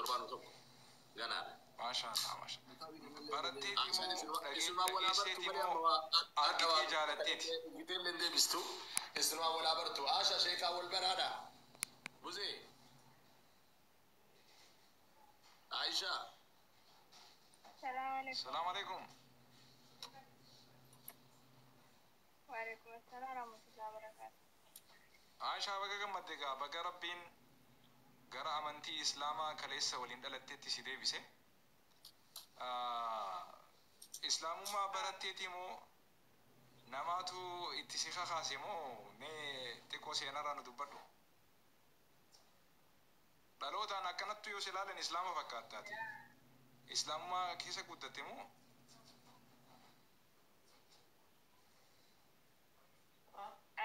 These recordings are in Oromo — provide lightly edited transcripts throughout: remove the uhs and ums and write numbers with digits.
torbaan tokko ganaa. Maashaallah maashaallah. Barattii moo dhageesseetii moo argitee jaalatteeti? Giteellee deebistu isumaa wal abartu Aasha sheekaa wal baraadha. Buzee Aisha. Salaam alaikum. وعليكم السلام ورحمة الله وبركاته. Aisha baga gammadde gaa baga rabbiin gara amantii islaamaa kaleessa waliin dhalatteetti si deebise. Islaamummaa baratteetii moo namaatu itti si kakaase moo mee xiqqoo seenarraa nu dubbadhu. Dhalootaan akkanattu yoo si ilaalan islaama fakkaattaati. Islaamummaa keessa guddatte moo?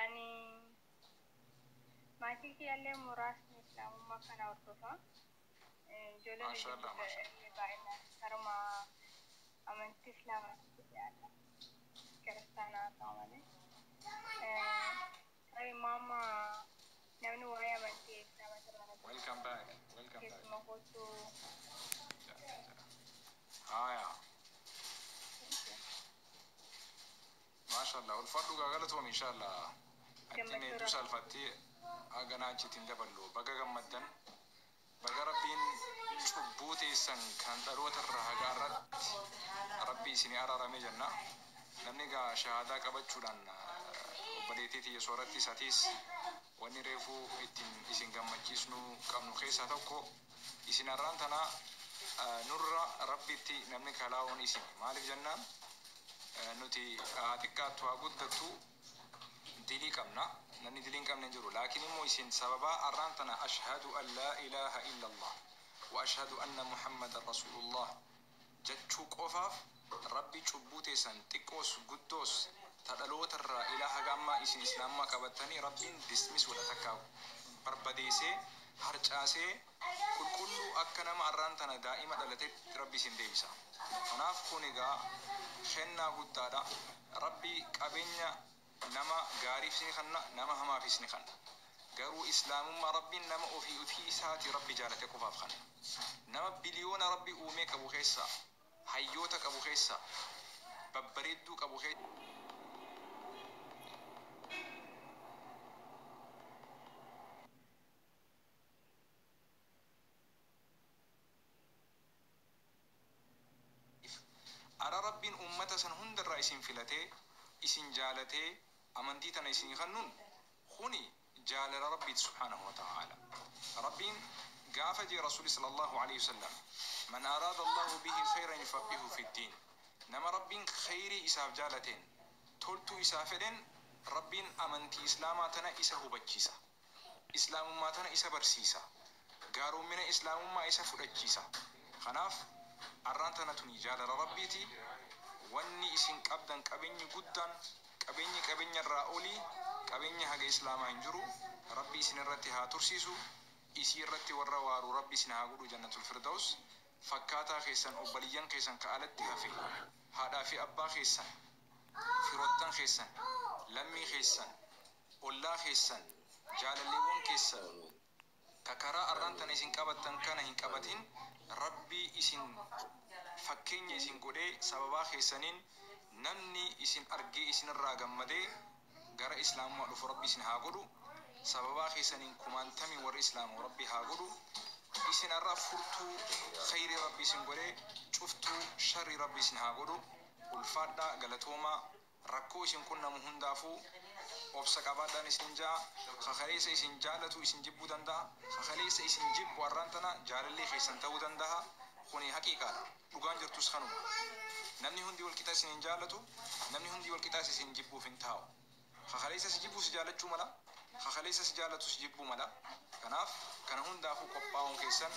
Ani maatii kiyyaallee muraasni islaamummaa kana hordofa. Ijoolleen baay'inaan karuma amantii islaamaatti dhiyaata. Kiristaanaa ta'u malee. Maama namni waa'ee amantii islaamaa irraa Welcome back. keessumaa kootu Haya. Maashaallah ulfadhu gagalatoom inshallah. Ati meetu salfatti agana achitiin daballu baga gammaddan baga rabbiin cubbuu teessan kan dhaloota irraa hagaarratti rabbii isinii araarame jenna. Namni gaa shahaadaa qabachuudhaan obboleettii Yesuus irratti isaatis wanni reefuu ittiin isin gammachiisnu qabnu keessaa tokko isin arraan tana nurra rabbitti namni kalaa'uun isin maaliif jennaan nuti xiqqaattu haa guddattu dilii qabna namni dilii hin qabne jiru laakiin immoo isin sababa arraan tana ashhadu an laa ilaaha illallah wa ashhadu anna muhammadan rasulullah jechuu qofaaf rabbi cubbuu teessan xiqqoos guddoos tadhaloota irraa ilaaha gammaa isin islaamummaa qabattanii rabbiin dismisuudha takka barbadeessee harcaasee qulqulluu akka nama arraan tana daa'ima dhalatetti rabbi isin deebisa. Kanaaf kun egaa kennaa guddaadha. Rabbi qabeenya nama gaariif ni kenna nama hamaafis ni kenna. Garuu islaamummaa rabbiin nama ofii isaati rabbi jaalate qofaaf kenna. Nama biliyoona rabbi uumee qabu keessa hayyoota qabu keessa babbareedduu qabu keessa ara rabbiin ummata san hundarraa isin filatee isin jaalatee amantii tana isin kennuun kuni jaalala rabbiiti subhaanahu wa ta'ala. Rabbiin gaafa jee rasuuli sallallahu alaihi wasallam man araada allahu bihi khayran yufaqihu fi ddiin nama rabbiin khayrii isaaf jaalateen toltuu isaa fedhen rabbiin amantii islaamaa tana isa hubachiisa. Islaamummaa tana isa barsiisa. Gaaroommina islaamummaa isa fudhachiisa. Kanaaf arraan tana tuni jaalala rabbiiti. Wanni isin qabdan qabeenyi guddaan qabeenya irraa olii qabeenya haga islaamaa hin jiru. Rabbi isin irratti haa tursiisu. Isii irratti warra waaru rabbi isin haa godhu jannatul firdaus. Fakkaataa keessan obbaliyyan keessan ka'alatti hafe haadhaa fi abbaa keessan firottan keessan lammii keessan ollaa keessan jaalalleewwan keessan takaraa arraan tana isin qabattan kana hin qabatin rabbi isin fakkeenya isin godhee sababaa keessaniin namni isin argee isin irraa gammadee gara islaamummaa dhufu rabbi isin haa godhu sababaa keessaniin kumaantamii warri islaamoo rabbi haa godhu isin irraa furtuu khayrii rabbi isin godhee cuftuu sharrii rabbi isin haa godhu ulfaadhaa galatoomaa rakkoo isin qunnamu hundaafuu obsa qabaadhaan isin jaa kakaleessa isin jaalatu isin jibbuu danda'a kakaleessa isin jibbu arraan tana jaalallee keessan ta'uu danda'a kuni haqiiqaadha dhugaan jirtus kanuma namni hundi wal qixa isin jaalatu namni hundi wal qixa isin jibbuuf hin taa'u kakaleessa si jibbuu si jaalachuu mala kakaleessa si jaalatu si jibbuu mala kanaaf kana hundaafuu qophaa'uun keessan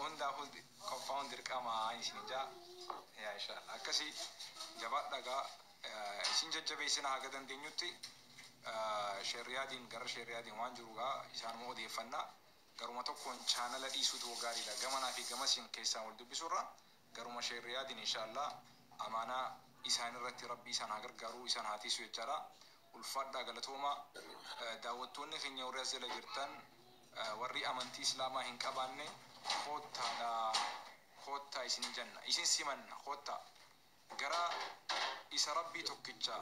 hundaafuu qophaa'uun dirqamaa isin jaa yaa inshallah akkasii jabaadhagaa isin jajjabeessina haga dandeenyutti sheeriyaadiin gara sheeriyaadiin waan jirugaa isaanuma odeeffannaa garuma tokkoon chaanala dhiisuutu gaariidha gamanaa fi gamasiin keessaan wal dubbisurra garuma sheeriyaadiin inshallah amaanaa isaan irratti rabbii isaan haa gargaaruu isaan haa tiisu jechaadha ulfaadhaa galatooma daawwattoonni keenya warri as jala jirtan warri amantii islaamaa hin qabaanne koottaa isin janna isin simanna koottaa gara isa rabbii tokkicha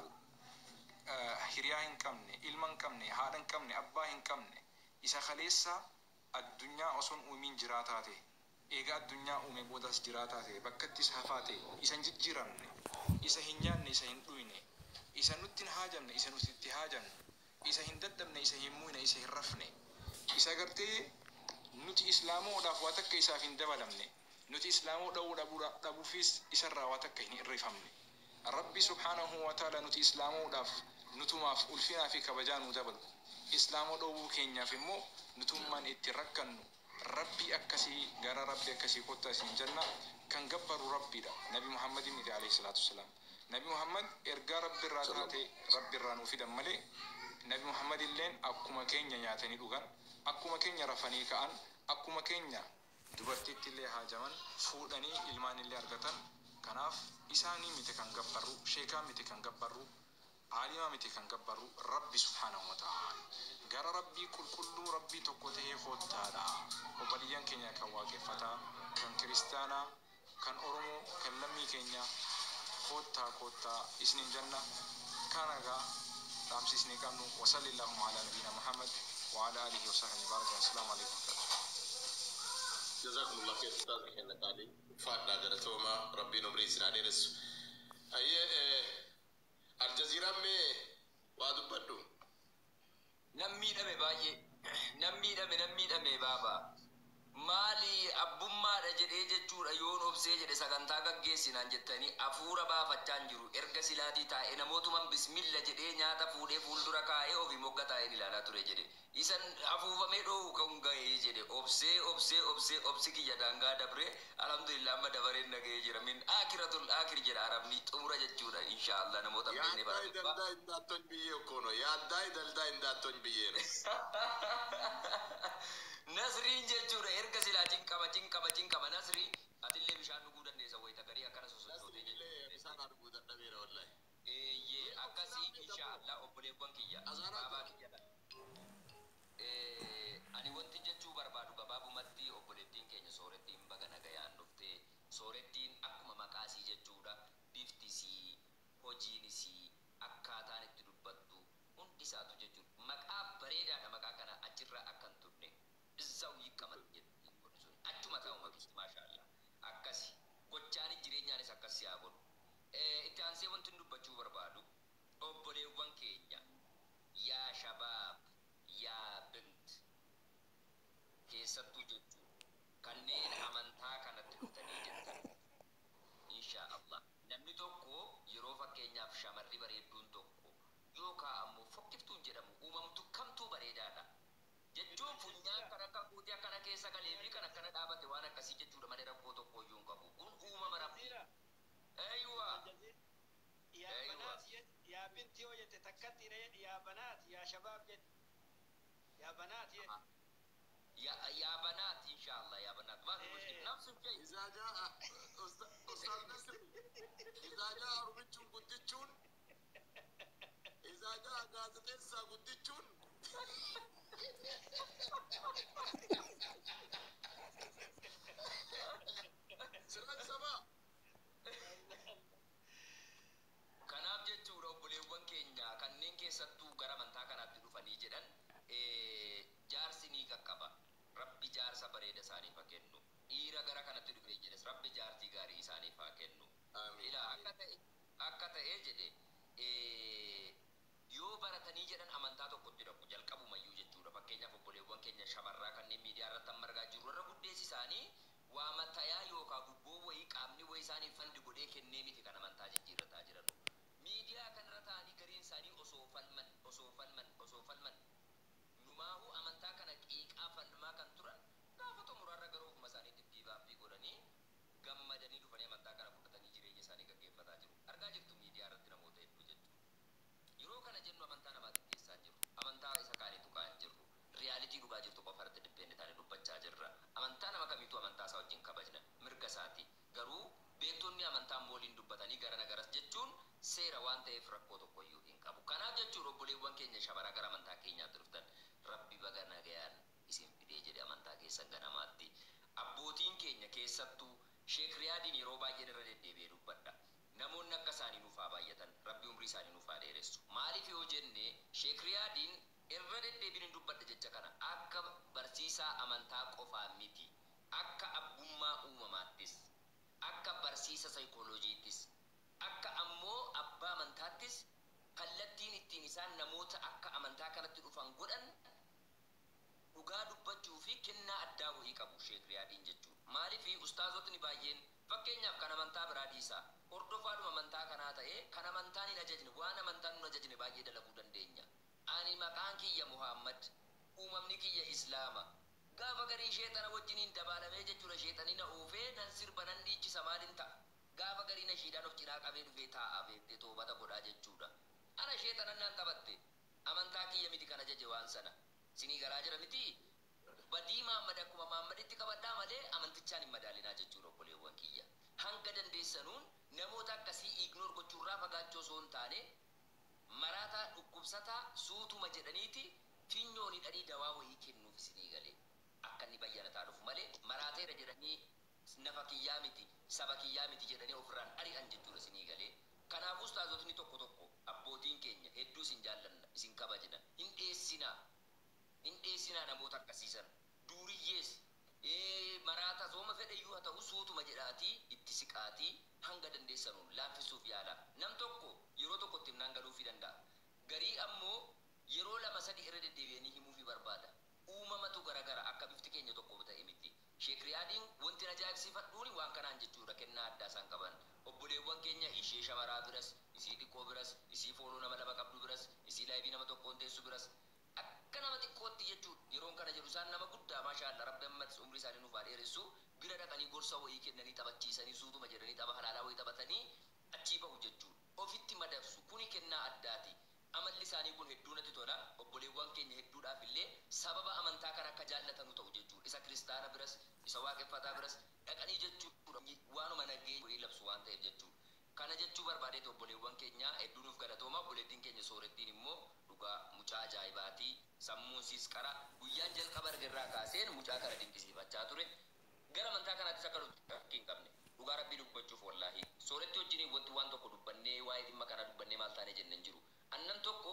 hiriyaa hin qabne ilma hin qabne haadha hin qabne abbaa hin qabne isa kaleessa addunyaa osoon uumiin jiraataa ta'e eega addunyaa uume boodas jiraataa ta'e bakkattis hafaa ta'e isa hin jijjiiramne isa hin nyaanne isa hin dhuyne isa nutti hin haajamne isa nuti itti haajannu isa hin dadhabne isa hin muyne isa hin rafne isa gartee nuti islaamoodhaaf waa takka isaaf hin dabalamne nuti islaamoo dhabuufis isarraa waa takka hin irrifamne rabbi subhaanahu wa ta'ala nuti islaamoodhaaf nutumaaf ulfinaa fi kabajaa nu dabalu islaamoo dhowwuu keenyaaf immoo nutummaan itti rakkannu rabbi akkasii gara rabbi akkasii kottaa isin janna kan gabbaru rabbiidha nabi muhammadin miti alayhi salaatu wasalaam nabi muhammad ergaa rabbi irraa taate rabbi irraa nuu fidan malee nabi muhammad illeen akkuma keenya nyaatanii dhugan akkuma keenya rafanii ka'an akkuma keenya dubartiitti illee haajaman fuudhanii ilmaan illee argatan kanaaf isaanii miti kan gabbarru sheekaa miti kan gabbarru عالما متي كان قبرو ربي سبحانه وتعالى غير ربي كل ربي تقوته خوتادا وبليان كينيا كان واقفتا كان كريستانا كان أورمو كان لمي كينيا خوتا اسنين جنة كان غا رامسي سني كانوا وصلى اللهم على نبينا محمد وعلى آله وصحبه وبارك السلام عليكم جزاكم الله خير أستاذ كنا تعليم فاتنا قرأتوما ربي نمري سناني رسو الجزيرة مي وادو بدو نمي دمي بابا مالي أبوما رجدي جتور أيون أبسي جدي سكنتا كجيسي نانجتني أفورا با فتانجرو إرقا سلاتي تا إنا موتو من بسم الله جدي نياتا فودي فولدرا كاي أو في موقتا إني لانا توري جدي إسان أفوفا ميدو كونغا جدي أبسي كي جدانغا دبري الحمد لله ما دبرين نغي جرا من آخرة الآخر جرا عربني تمرا جتورا إن شاء الله نموتا بيني بارا يا داي داتون بيو كونو يا داي داتون بيو نسرين جتورا إرقا سلاتي كما نسري أتلي بشان نقودا نيسا ويتا غري أكنا سوسوتي نسري بشان نقودا نبيرا والله إيه أكاسي إن شاء الله أبولي بانكيا بابا كيا ani wanti jechuu barbaadu gabaabuu matti obboleettiin keenya soorettiin baga nagayaan dhufte soorettiin akkuma maqaasii jechuudha biftisii hojiinisii akkaataan itti dubbattu hundi isaatu jechuudha maqaa bareedaadha maqaa kana achirraa akkan turne izzaw hiikaman jedhu achuma ta'u maqaa maashaallah akkasi gochaan jireenyaanis akkasi haa godhu itti aansee wanti dubbachuu barbaadu obboleewwan keenya yaa shabaab yaa bint keessattuu jechuun kanneen amantaa kanatti dhuftanii jirtan insha Allah namni tokko yeroo fakkeenyaaf shamarri bareedduun tokko yookaan ammoo fokkiftuun jedhamu uumamtu kamtuu bareedaadha jechuun funyaan kan akka guutii akkana keessa galee fi kan akkana dhaabate waan akkasii jechuudha malee rakkoo tokko iyyuu hin qabu kun uumama rabbii aywa يا بنتي وجدت تكتي يا بنات يا شباب جد يا بنات يا بنات ان شاء الله يا بنات ما في مشكله نفس الشيء إذا جاء أستاذ نصر إذا جاء ربيتشون قدتشون إذا جاء غازتنسا قدتشون سلام سما kanaaf jechuudha obboleewwan keenya kanneen keessattuu gara amantaa kanaatti dhufanii jedhan jaarsi ni qaqqaba rabbi jaarsa bareeda isaaniif haa kennu dhiira gara kanatti dhufee jedhes rabbi jaartii gaarii isaaniif haa kennu akka ta'ee jedhe yoo baratanii jedhan amantaa tokkotti dhabu jalqabumayyuu jechuudha fakkeenyaaf obboleewwan keenya shamarraa kanneen miidiyaa irratti margaa jiru irra guddeessi isaanii waa matayaa yookaan gubboo wayii qaamni wayii isaaniif fandi godhee kennee miti kan amantaa jijjiirrataa jiran miidiyaa kanarra ta'anii gariin isaanii osoo falman numaahu amantaa kana qiiqaa falmaa kan turan gaafa xumuraarra garuu ofuma isaanii dibdiibaabbii godhanii gammadanii dhufanii amantaa kana fudhatanii jireenya isaanii gaggeeffataa jiru argaa jirtu miidiyaa irratti namoota hedduu jechuudha yeroo kana jennu amantaa namaa gaggeessaa jiru amantaa isa kaanii tuqaa hin jirru riyaalitii dhugaa jirtu qofa irratti dhibbeenni taane dubbachaa jirra amantaa nama kamiitu amantaa isaa wajjin kabajna mirga isaati garuu beektonni amantaan booliin dubbatanii gara nagaras jechuun seera waan ta'eef rakkoo tokkoyyuu hin qabu kanaaf jechuudha obboleewwan keenya shabaraa gara amantaa keenyaatti dhuftan rabbi baga nagayaan isin fide amantii. Abbootiin keenya keessattuu Sheek Riyaadiin yeroo baay'een irra deddeebi'ee dubbadha. Namoonni akka isaanii nuuf haa baay'atan, Rabbi umrii isaanii nuuf haa dheeressu. Maaliif yoo jenne Sheek Riyaadiin irra deddeebiin dubbadha jecha kana akka barsiisaa amantaa qofaa miti. Akka abbummaa uumamaattis, akka barsiisa saayikooloojiittis, akka ammoo abbaa amantaattis kallattiin ittiin isaan namoota akka amantaa kanatti dhufan godhan dhugaa dubbachuu fi kennaa addaa wahii qabu Sheek Riyaadiin jechuudha. Maaliif ustaazotni baay'een fakkeenyaaf kan amantaa biraa dhiisaa hordofaadhuma amantaa kanaa ta'ee kan amantaan hin ajajne waan amantaan nun ajajne baay'ee dalaguu dandeenya. Ani maqaan kiyya Muhammad, uumamni kiyya Islaama. Gaafa garii sheexana wajjiniin dabaalamee jechuudha sheexanii na oofee nan sirba nan dhiichisa maaliin ta'a. Gaafa garii na shiidhaan of cinaa qabee dhufee taa'aa beektee toobata godhaa jechuudha. Ana sheexanan naan taphatte amantaa kiyya miti kan ajaje waan sana. Sinii garaa jira miti. Badii Muhammad akkuma Muhammaditti qabadhaa malee amantichaan hin madaalinaa jechuudha obboleewwan kiyya. Hanga dandeessanuun namoota akkasii ignoor gochuurraa fagaachuu osoo hin taane maraataa dhukkubsataa suutuma jedhaniiti finyoon hidhanii dawaa wayii kennuuf isinii galee akka inni bayyanataa dhufu malee maraateera jedhanii nafa kiyyaa miti saba kiyyaa miti jedhanii ofirraan ari'an jechuudha isinii galee. Kanaafuu ustaazotni tokko tokko abbootiin keenya hedduu isin jaallanna isin kabajna hin dheessinaa namoota akkasiisan duuriyyees maraata sooma fedhayyuu haa ta'u suutuma jedhaatii itti siqaatii hanga dandeessanuun laaffisuuf yaala. Nam tokko yeroo tokkotti himnaan galuufii danda'a. Garii ammoo yeroo lama sadii irra deddeebi'anii himuufii barbaada. Uumamatu garagara akka bifti keenya tokko ta'e miti. Sheek Riyaadiin wanti ajaa'ibsiifadhuuni waan kanaan jechuudha kennaa addaa isaan qaban. Obboleewwan keenya ishee shamaraa biras, isii xiqqoo biras, isii fooloo nama lama qabdu biras, isii laayibii nama tokkoon teessu biras akka nama xiqqootti jechuudha. Yeroon kana jedhu isaan nama guddaa maashaallah Rabbi ammas umrii isaanii nuuf haa dheeressu bira dhaqanii gorsa wayii kennanii taphachiisanii suutuma jedhanii tapha halaalaa wayii taphatanii achii bahu jechuudha. Ofitti madabsu kuni kennaa addaati. Amalli isaanii kun hedduu natti tola. Obboleewwan keenya hedduudhaaf illee sababa amantaa kana akka jaallatanu ta'u jechuudha. Isa kiristaana biras, isa waaqeffataa biras dhaqanii jechuudha. Waanuma nageenya wayii labsu waan ta'eef jechuudha. Kana jechuu barbaadeetu obboleewwan keenya hedduu nuuf galatooma. Obboleettiin keenya soorettiin immoo dhugaa mucaa ajaa'ibaatii sammuun siis qara guyyaan jalqaba argirraa kaaseen mucaa kana dinqisiifachaa ture. Gara amantaa kanaattis akka nuti hin qabne dhugaa Rabbii dubbachuuf wallaahi sooretti wajjiniin wanti waan tokko dubbannee waa'ee dhimma kana dubbannee maal taanee jenneen jiru. Annan tokko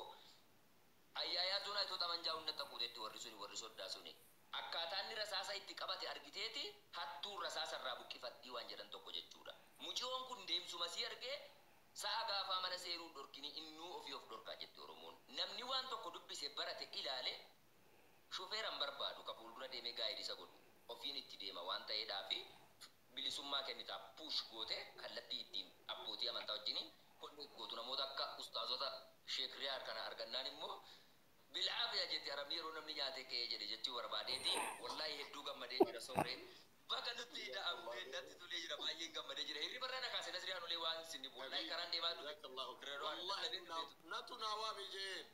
ayyaayaa zoonaa itoo tamanjaa hunda taquutetti warri soddaa suni akkaataan inni rasaasa itti qabate argiteeti hattuun rasaasa irraa buqqifatti waan jedhan tokko jechuudha. Muciyoon kun deemsuma si argee sa'a gaafaa mana seeruu dhorkini innuu ofii of dhorkaa jetti Oromoon. Namni waan tokko dubbise barate ilaale shofeeran barbaadu ka fuuldura deemee gaa'idisa godhu ofiin itti deema waan ta'eedhaafi bilisummaa kennitaaf puush goote kallattii ittiin abbootii amantaa wajjiniin hodhuu gootu namoota akka ustaazota Sheek Riyaad kana argannaan immoo bil'aafiya jetti arabni yeroo namni nyaatee ka'ee jedhe jechuu barbaadeeti wallaahi hedduu gammadee jira sooreen bakka nutti da'amtee natti tolee jira baay'een gammadee jira hirriba irraa nakaase nasiriyaan olee waan sinni wallaahi karaan deemaa dhufe natu nawaami jeen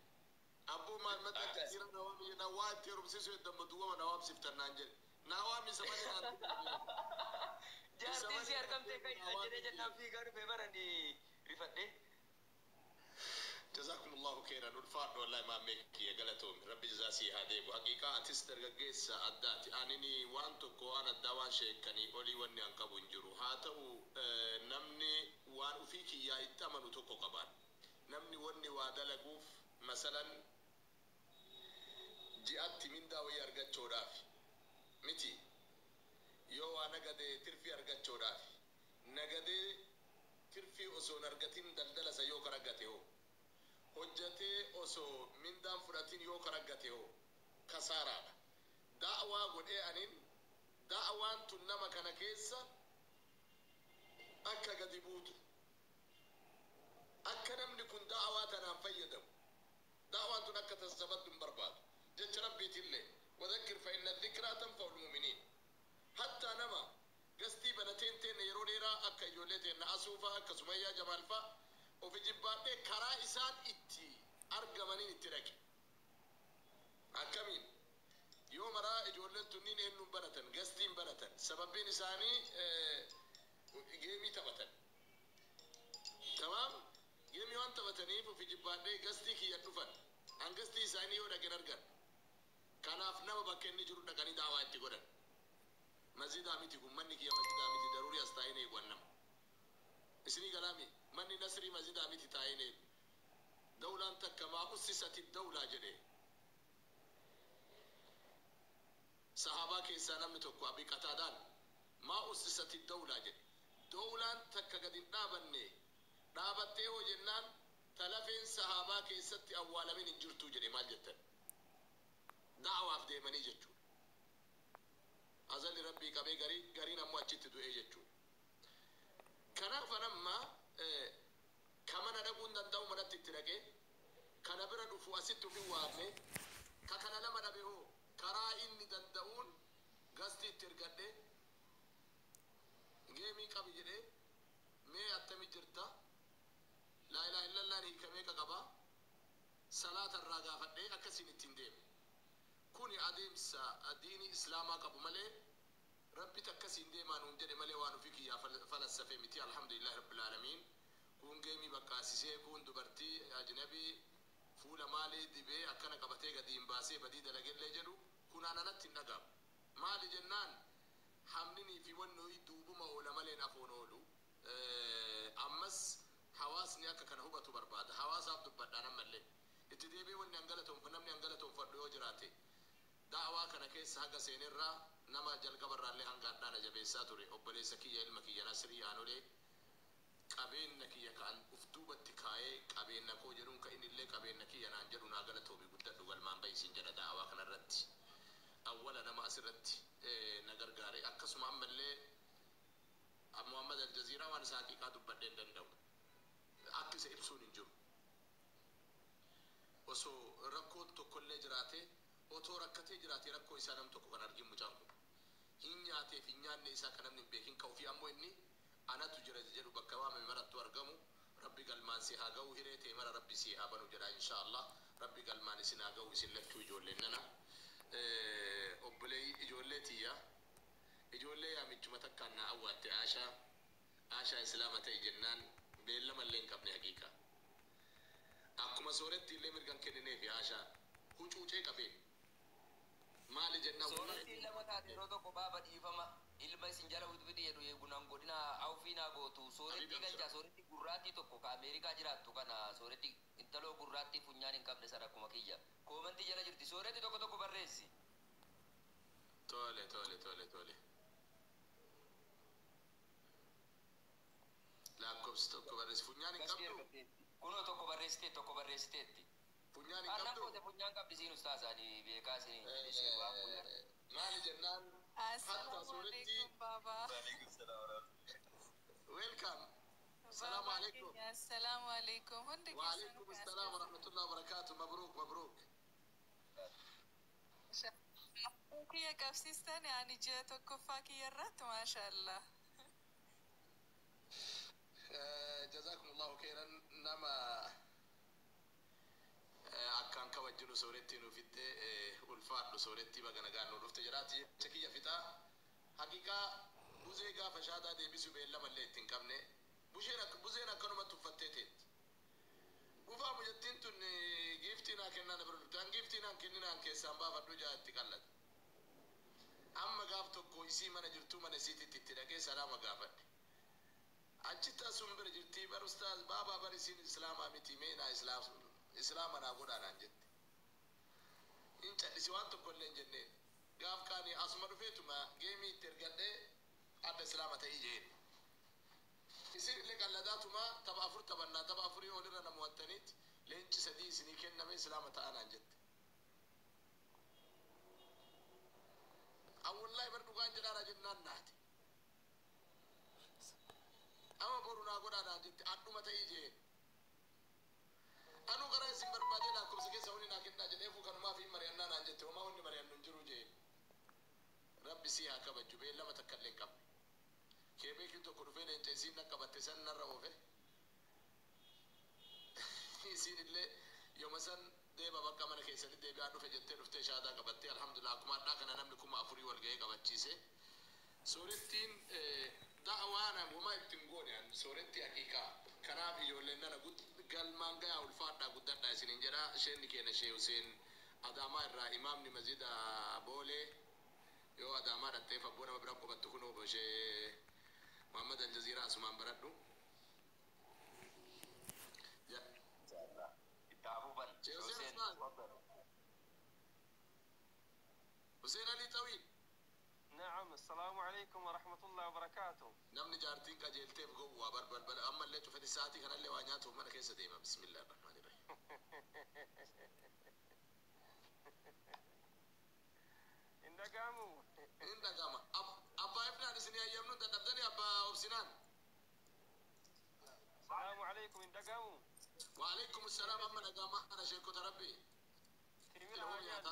abboo maalmata jira nawaami jeen nawaa itti rumsisu eddammatu wama nawaamsiftannaan jedhe nawaami isa malee jaartiin si argamtee kan jedhee jennaan fiigaa dhufee barani rifadhee. جزاكم الله خيرا والفرد والله ما ميك يا قلتهم ربي جزاسي هذه وحقيقة أتستر جيس أدات أنني وانتو كوان الدوان شيكني أولي وني أنكبو انجرو هاتو نمني وانو فيك يا إتامنو توكو قبان نمني وني وادلقوف مثلا جاءت من داوي أرغت شورافي متي يو أنا قد ترفي أرغت شورافي نقد ترفي أسون أرغتين دلدل سيوك أرغتيو hojjatee osoo mindaan fudhatin yoo karaggate hoo kasaaraadha. Da'awaa godhee anin da'awaan tun nama kana keessa akka gadi buutu akka namni kun da'awaa tanaan fayyadamu da'awaan tun akka tasabaddu hin barbaadu jecha rabbiitillee wadhakkir fa inna dhikraa tanfa'u lmu'miniin hattaa nama gastii banateen teenne yeroo dheeraa akka ijoollee teenna asuufaa akka sumayyaa jamaalfaa ofi jibbaadhee karaa isaan itti argamaniin itti dhaqe akkamiin yoo maraa ijoolleen tunniin eenyuun baratan gastiin baratan sababbiin isaanii geemii taphatan tamaam geemii waan taphataniif ofi jibbaadhee gastii kiyya dhufan an gastii isaanii yoo dhaqen argan kanaaf nama bakka inni jiru dhaqanii daawaa itti godhan masjida miti kun manni kiyya masjida miti daruri as taa'een eegwannam isinii galaami manni nasrii masjida miti taa'een eegu dawlaan takka maa ussisati dawlaa jedhe sahaabaa keessaa namni tokko Abii Qataadaan maa ussisati dawlaa jedhe dawlaan takka gad hin dhaabanne dhaabattee hoo jennaan talafeen sahaabaa keessatti awwaalamin hin jirtuu jedhe maal jettan da'awaaf deemanii jechuudha azalli rabbii qabee gariin ammoo achitti du'ee jechuudha kanaaf anamma kamana dhaquun danda'u manatti itti dhaqee kana bira dhufu asitti ufin waamne ka kana lama dhabe hoo karaa inni danda'uun gasti itti ergadhe geemii qabi jedhee mee attami jirta laa ilaaha illallaan hiikamee qaqaba salaata irraa gaafadhee akkasiin ittiin deeme kuni adeemsa diini islaamaa qabu malee rabbi takkasiin deemaa nuun jedhe malee waan ofii kiyyaa falassafee miti alhamdulillahi rabbil aalamiin kun geemii bakkaasisee kun dubartii ajnabii fuula maalii dibee akkana qabatee gadi hin baasee badii dalagellee jedhu kunaan alatti hin dhagamu maali jennaan hamninii fi wannoyi duubuma oola maleen afoon oolu ammas hawaasni akka kana hubatu barbaada hawaasaaf dubbadhaan ammallee itti deebi'ee wanni namni hangalatoonfadhu yoo jiraate da'awaa kana keessa haga seenirraa nama jalqabarraallee hangaadhaana jabeessaa ture obboleessa kiyya ilma kiyya Nasrii Aanolee qabeenna kiyya ka'an uf duubatti kaayee qabeenna koo jedhuun ka innillee qabeenna kiyya naan jedhu naa galatoomi guddadhu galmaan ba'isin jedha da'awaa kanarratti awwala nama asirratti na gargaare akkasuma ammallee Muhammad Aljaziiraa waan isaa haqiiqaa dubbadhee hin danda'u akka isa ibsuun hin jiru osoo rakkoon tokkollee jiraate otoo rakkatee jiraate rakkoo isaa nam tokko kan argin mucaan kun hin nyaateef hin nyaanne isaa kan namni hin beekin ka'u fi ammoo inni anatu jira jedhu bakka waamame marattu argamu rabbi galmaan si haa ga'u hiree ta'e mara rabbi si haa banu jedha inshaallah rabbi galmaan isin haa ga'u isin lachuu ijoolleen nana obbolee ijoollee tiyya ijoollee yaamichuma takkaan naa awwaatte aashaa islaama ta'e jennaan beellamallee hin qabne haqiiqa akkuma sooretti illee mirgan kennineefi aashaa hucuucee qabee maali jennaan soorratti lama taate yeroo tokko baaba dhiifama ilma isin jala witwiti jedhu eegunaan godina awfiinaa gootu sooretti galchaa sooretti gurraattii tokko ka Ameerikaa jiraattu kana sooretti intaloo gurraattii funyaan hin qabne sana akkuma kiyya koomantii jala jirti sooretti tokko barreessi tole lakkoofsi tokko barreessi funyaan hin qabdu kunoo tokko barreessiteetti funyaan hin qabdu annakote funyaan qabdi siin ustaasaanii beekaa isin waan maali jennaan Assalamu alaikum baba. welcome assalamu alaikum Assalamu alaikum. Hundi wa alaikum assalam wa rahmatullahi wa barakatuh mabruk Kiyya qabsiistan ani ji'a tokkoffaa kiyyarratti maashaallah. jazakumullahu khairan nama akkaan kabajjinu soorettii nuufitte ulfaadhu soorettii baga nagaan nuu dhufte jedhaati jecha kiyya fixaa haqiiqaa buzee gaafa shaadaa deebisu beellamallee ittiin qabne buzeen akkanumatti uffattee teetti dhufaa mujattiin tun giiftii naa kennaa na bira dhufte an giiftii naan kenninaan keessaan baafadhu jaa itti qallate amma gaaf tokko isii mana jirtuu mana isiititti itti dhaqee salaama gaafadhe achitti asuma bira jirtii bar ustaaz baabaa bar isiin islaamaa miti mee naa islaama naa godhaanaan jette hin cadhisi waan tokko illee hin jenneen gaaf kaanii asuma dhufeetuma geemii itti ergadhee adda islaama ta'ii jeen isin illee qalladaatuma tapha afur taphannaa tapha afurii olirra nama wattaniitti leenci sadii isinii kenname islaama ta'anaan jette awwallahi bar dhugaan jedhaara jennaan naati ama boru naa godhaanaan jette adduma ta'ii jeen anu gara isin barbaadee lakkoofsa keessa honi naa kennaa jedheefu kanumaaf hin mari'annaa naan jette homaa honni mari'annu hin jiru jeen rabbi si haa kabajju beellama takka illee hin qabne keebeekiin tokko dhufee leenca isiin nakkabatte san narra oofe isiin illee yooma san deeba bakka mana keessatti deebi'aa dhufe jettee dhuftee shaadaa qabattee alhamdulillah akkuma addaa kana namni 1000 wal ga'ee qabachiise soorettiin da'awaana homaa ittiin goone sooretti haqiiqaa kanaaf ijoolleen nana galmaan gayaa ulfaadhaa guddadhaa isiniin jedha isheenni keenya shee Huseen Adaamaa irraa imaamni masjida Boolee yoo adaamaa dhattee fabboo nama bira qubattu kunoo boshee Muhammad Aljaziiraa asumaan baradhu. Itaafuban Hussein Ali Tawil. نعم السلام عليكم ورحمة الله وبركاته. namni jaartiin qajeelteef gowwaa balbal amma illee cufati sa'aatii kanallee waa nyaatuuf mana keessa deema bismillah ar-rahmaan ar-rahim. indagamu indagama abbaa ifnaan isinii ayyamnu dadhabdanii abbaa obsinaan. السلام عليكم indagamu. وعليكم السلام أما نجامة أنا شيخ تربي. ترمينا وجاد.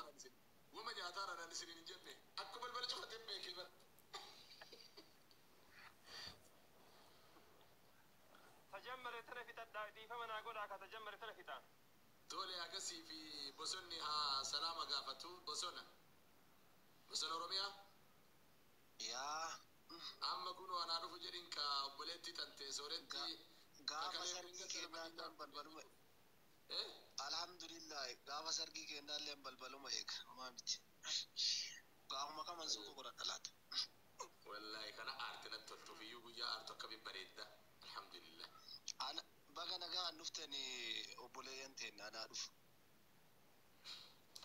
وما جاتارا أنا نسرين جنة. أكمل بلش ختم بيكي. تجمر تلفت الدايدي فمن أقول لك تجمر تلفتا. تولي أقسي في بوسوني ها سلامة قافتو بوسونا. بوسونا روميا. يا أما كونوا أنا أعرف جرين كبلتي تنتي سورتي. gaafa sargii kennaalleen balbaluma alhamdulillah gaafa sargii kennaalleen balbaluma eega homaa miti gaafuma kaman suuqa godhadha laata wallahi kana aarti natti toltu fiyyuu guyyaa aartu akka bibbareedda alhamdulillah ana baga nagaa dhuftani obboleeyyan teenna anaa dhufu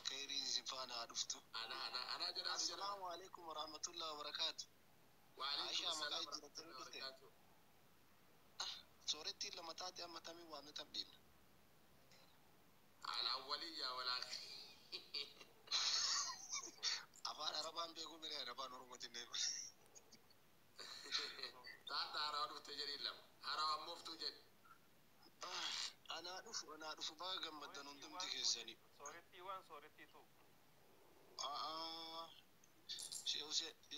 khayriin isin faana haa dhuftu ana jedhaa assalaamu alaikum warahmatullahi wabarakaatu وعليكم السلام ورحمة الله وبركاته. سورتي لما تاتي أما تامي وأنا تبدين الأولية والآخرة. أفان أربان بيقول مري أربان ورمتي نيرو. تعال أراود تجري لهم أراود مفتو جد. أنا أعرف بقى جم مدنون دم تكسني. صورتي وان صورتي تو.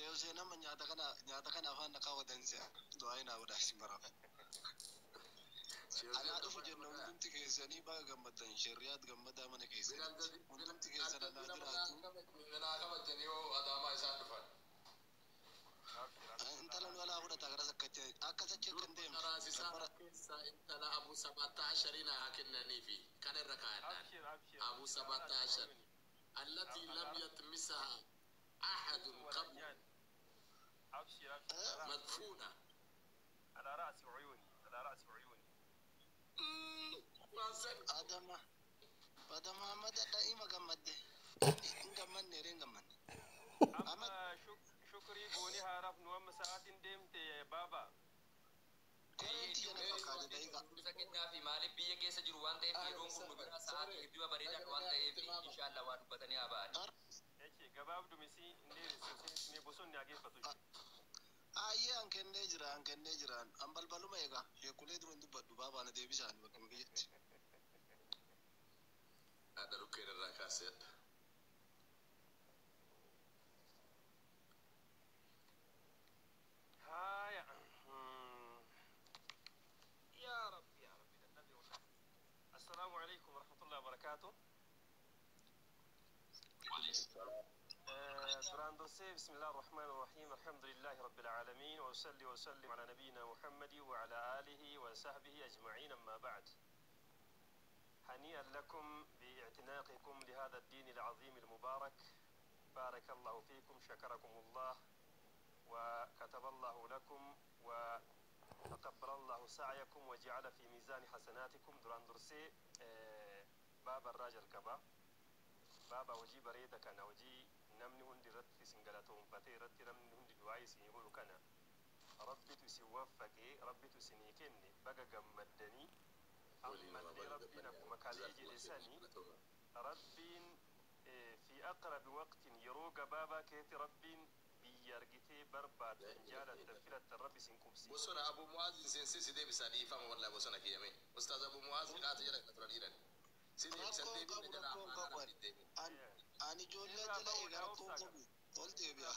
Yause nama nyata kana afaan nakaa wadansa du'aayina wadaasi marafa. Ana dhufu jenna hundumti keessanii baga gammadan shari'aat gammadaa mana keessanii hundumti keessan anaa jiraatu. Minaa kabajanii hoo adaamaa isaan dhufan. Intalan walaa fudhata gara akka sachee kan deemtu. Raasisaa keessaa intala Abu Sabatta Ashariina haa kennaniifi kan irra kaa'adhaan. Abu Sabatta Ashar. التي لم يتمسها أحد قبل أبشر مدفونة على رأس عيوني على رأس عيوني. Pada Muhammad ada ima gammadde. Gamman ne ren gamman. أما شكري بوني هارف نوم ساعات ديمت بابا. Koreenti yana fakkaate da'iiqa. Sakinaa fi maaliif biyya keessa jiru waan ta'eef yeroon kun nu bira sa'aatii hedduu bareedaa waan ta'eef inshallah waa dubbatanii haa ba'ani. Echi gabaabdu misi inni bosonni ageeffatu. Ayyee an kennee jira an balbaluma egaa sheekulee duran dubbadhu baabaana deebisaan bakka biyyatti. هذا ركين الراكاسيت. هايا يا رب النبي السلام عليكم ورحمة الله وبركاته. براندوسي بسم الله الرحمن الرحيم الحمد لله رب العالمين وأصلي وسلم على نبينا محمد وعلى آله وصحبه أجمعين أما بعد. هنيئا لكم باعتناقكم لهذا الدين العظيم المبارك. بارك الله فيكم شكركم الله وكتب الله لكم وتقبل الله سعيكم وجعل في ميزان حسناتكم. دراندرسي باب الراجل كبا بابا وجي بريدة كان وجي نمني هندي رت سنجلتهم فتي رت نمني هندي دعاء سيقولوا كنا ربي تسوفك ربي تسنيكني بقى جمدني أما اللي ربنا مكاليجي لساني ربين في أقرب وقت يروق بابا كيت ربين بيرجتي برباد رجالة تفلت الرب سنكم سي. بوسنا أبو معاذ سنسي دي بسالي فما والله بوسنا كيامي أستاذ أبو معاذ قاعد يجلس نترانيرن. سيدي بسالي بيجي Ani ijoollee jala eegaa rakkoo qabu ol deebi'a.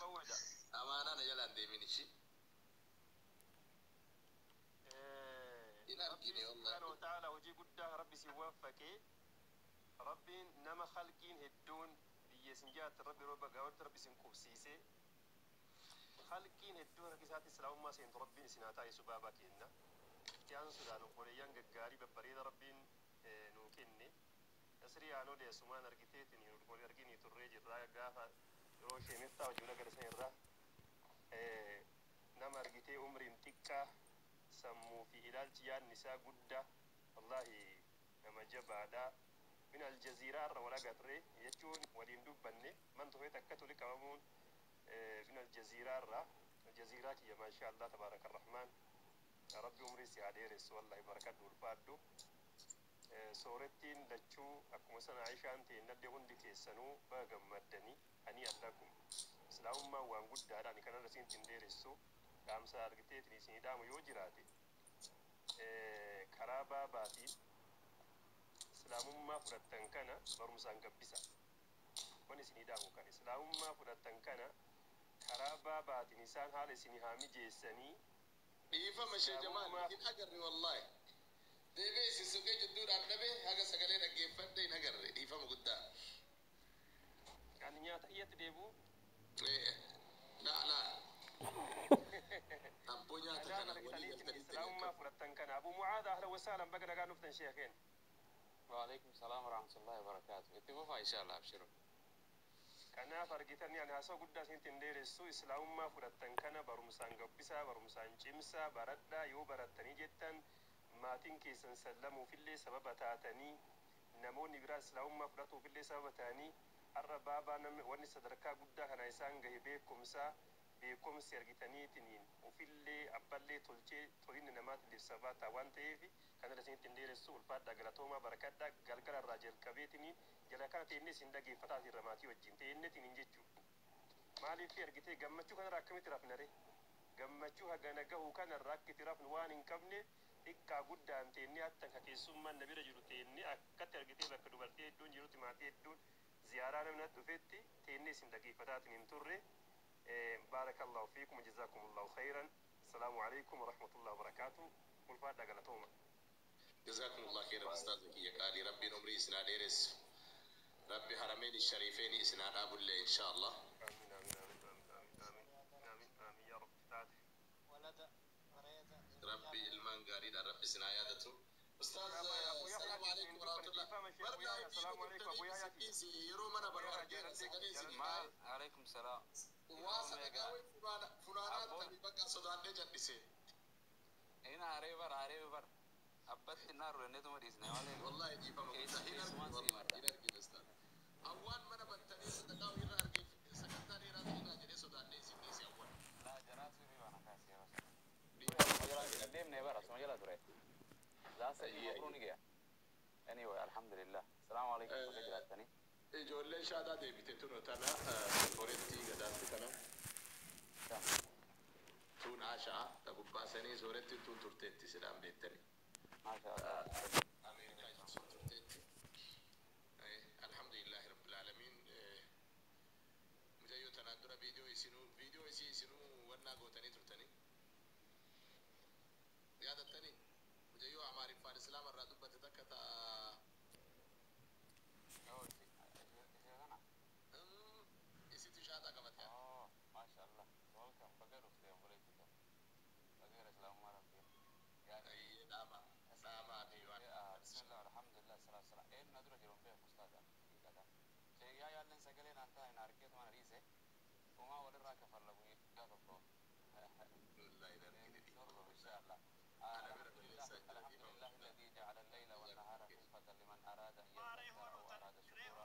Amaanaa na jalaan deemini shi. ربي سبحانه وتعالى وجي قداه ربي سيوفقه ربي نما خلقين هدون بيسنجات ربي ربا قاورت ربي سنكوب سيسي خلقين هدون كسات السلام ما سينت ربي سناتاي سبابا كينا كيان سودان قوليان غغاري ببريد ربي نوكيني أسري عنو لي سمان أرجتيتني نقول أرجيني تريج الراية قافة roshee miftaa wajjin agarsiisan irraa nama argitee umriin xiqqaa sammuu fi ilaalchi yaadni isaa guddaa wallahi nama jabaadhaa min aljaziiraa irra wal agarre jechuun waliin dubbanne man tokko takka tuli qabamuun min aljaziiraa irraa aljaziiraa kiyya maashaa Allah tabaaraka arrahmaan rabbi umrii si haa dheeressu wallahi barakadhu ulfaadhu soorettiin lachuu akkuma sana Aishaan teennallee hundi keessanuu baga gammaddanii ani allakum islaamummaan waan guddaadha ani kanarra siintin dheeressu dhaamsa argiteetin isinii dhaamu yoo jiraate karaa baabaatiin islaamummaa fudhattan kana barumsaan gabbisa wan isinii dhaamu kan islaamummaa fudhattan kana karaa baabaatiin isaan haala isinii haa mijeessanii dhiifama shee jamaal hin agarre wallahi deebee isin suqee jidduudhaan dhabe haga sagalee dhaggeeffadhe hin agarre dhiifama guddaa ani nyaata iyyatti deebi'u laa abboo nyaata kana walii galtanitti islaamummaa fudhattan kana abu mucaada ahlan wasahlan baga nagaa dhuftan sheekeen وعليكم السلام ورحمة الله وبركاته. اتفقوا إن شاء الله أبشروا. kanaaf argitanii ani haasoo guddaa isintin dheeressu islaamummaa fudhattan kana barumsaan gabbisaa barumsaan cimsaa baradhaa yoo barattanii jettan maatiin keessan sallamuufillee sababa taatanii namoonni biraa islaamummaa fudhatuufillee sababa ta'anii har'a baabaa namni wanni sadarkaa guddaa kana isaan gahe beekumsi argitaniitiniin ufillee abballee tolchee tolinni namaatiif sababa ta'a waan ta'eef kana isintin dheeressu ulfaadhaa galatoomaa barakadhaa galgala irraa jalqabeetiniin jala kana teennee isin dhageeffataa irra maatii wajjin teennetiin hin jechuudha. Maaliif argitee gammachuu kanarraa akkamitti rafnare gammachuu hagana gahuu kanarraa akkatti rafnu waan hin qabne xiqqaa guddaan teennee attan ka keessummaan na bira jiru teennee akkatti argitee bakka dubartii hedduun jirutti maatii hedduun ziyaaraa namni dhufetti teennee isin dhageeffataatiin hin turre baarakallahu fiikum jazakumullahu khayran assalaamu alaykum warahmatullahi wabarakaatuh ulfaadhaa galatooma. جزاكم الله خيرا أستاذ زكي قالي ربي نمري إسنا ديرس ربي حرمين الشريفين إسنا نابو اللي إن شاء الله آمين آمين آمين آمين آمين آمين آمين يا رب تعالى ربي المان قاري ربي إسنا عيادته أستاذ السلام عليكم ورحمة الله السلام عليكم أبو يحيى يرو منا برا عليكم السلام. واسا فلانات تبي بقى صدان دي جدسي هنا عريبر أبت النار ولنتو مريزنا والله دي فما والله يرجع الأستاذ أول ما نبتني صدقاو يرجع سكتاري راتينا جدي صدان دي سيدي أول لا جرات في وانا كاسي قديم نيبر اسمه يلا دري لا سيكوني جا anyway الحمد لله السلام عليكم ورحمة الله ijoolleen shaadaa deebite tunu tana sooretti gadaatti kana tun aashaa ta gubbaasanii sooretti tun turteetti sidhaan beettanii ما شاء الله. أمريكا صوتتي الحمد لله رب العالمين مجيو تنادر فيديو يسينو ورنا غوتني ترتني يا دتني مجيو عمار فان الاسلام الرادو بتتكتا يسيتو شاتا كمت ما شاء الله. welcome بقرب في أمريكا. بقرب السلام عليكم. يعني داما بسم الله الحمد لله الصلاة والسلام. إيه ندرج يوم بيه مستعد. كذا. شيء يا يالن سجلين أنت إن أركيت ما نريسه. وما ولد راك فلقوني كذا برو. الله يبارك إن شاء الله. الحمد لله الذي جعل الليل والنهار خلفة لمن أراد أن يذكر أو أراد شكورا.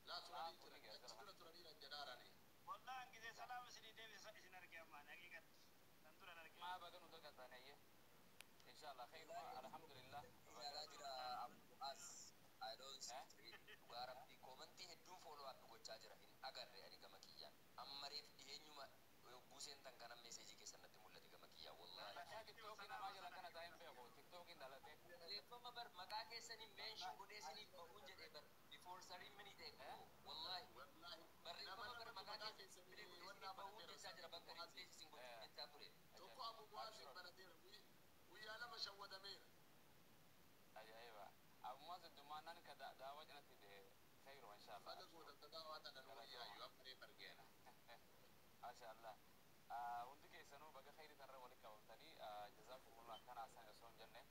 لا تراني الجداراني والله انجز سلام سني دي سنرجع معنا حقيقة ما بقى نتوقع ثانية إن شاء الله خير الحمد لله. I don't street dhugaa rabbii koomantii hedduun fooloo akka gochaa jira hin agarre ani gama kiyyaan ammareef dhiheenyuma buuseen tan kana meeseejii keessatti mul'ate gama kiyyaan wallahi TikTokiin namaa jala kana taa'een beeku TikTokiin dhalatee leeffama bar maqaa keessanii meenshin godhee isiniif bahuun jedhee bar before ceremony ta'e wallahi barreeffama bar maqaa keessanii bahuun jechaa jira bakka riilee isin godhuu jechaa ture tokko abu bu'aashin banadeera guyyaa lama shawwadameera أيوة أبو مازن دمانان كدا دعوة جنتي ده خير إن شاء الله. هذا قوة التداوى هذا نروي أيوة أمري فرجينا ما شاء الله. وندك إسنو بقى خير ترى ولك وتاني جزاكم الله كان أحسن يسون جنة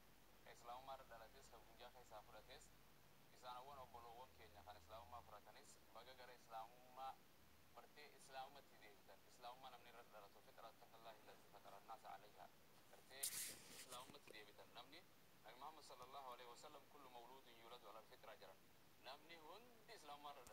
إسلام مار دلتيس خبوجا خي سافرتيس إسان أول أبولو وكينيا islaamummaa bartee islaamumatti deebitan islaamummaa namni irra dhalatu fitrata allahi allati fatara annaasa alayha bartee islaamumatti deebitan namni nabi muhammad sallallahu alaihi wasallam kullu mawludin yuladu ala alfitra jaran namni hundi islaamummaa irra